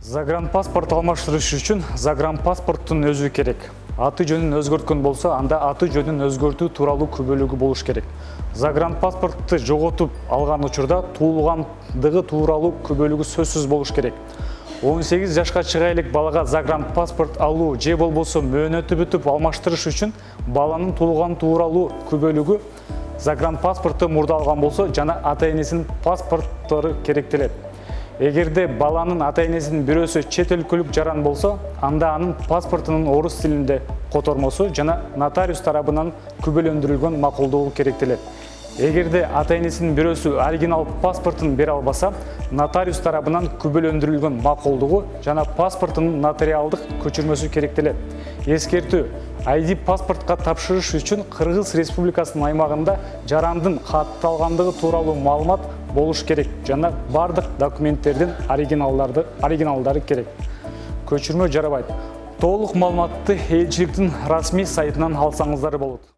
Загранпаспорт алмаштырыш үчүн загранпаспорттун өзү керек. Аты жөнүн өзгөрткөн болсо, анда аты жөнүн өзгөртүү тууралуу күбөлүгү болуш керек. Загранпаспортты жоготуп алган учурда туулгандыгы тууралуу күбөлүгү сөзсүз болуш керек. 18 жашка чыга элек балага загранпаспорт алуу же болбосо мөөнөтү бүтүп алмаштырыш үчүн баланын туулган тууралуу күбөлүгү загранпаспорту мурда алган болсо жана ата-энесинин паспорттору керектелет. Эгерде баланын ата-энесинин бирөөсү чет өлкөлүк жаран болсо, анда анын паспортунун орус тилинде котормосу жана нотариус тарабынан күбөлөндүрүлгөн макулдугу керектелет. Эгерде ата-энесинин бирөөсү оригинал паспортун бере албаса, нотариус тарабынан күбөлөндүрүлгөн макулдугу жана паспортунун нотариалдык көчүрмөсү керектелет. Эскертүү: ID паспортка тапшырыш үчүн Кыргыз Республикасынын аймагында жарандын катталгандыгы тууралуу маалымат болуш керек жана бардык документтердин оригиналдары керек. Көчүрмө жарабайт. Толук маалыматты элчиликтин расмий сайтынан алсаңыздар болот.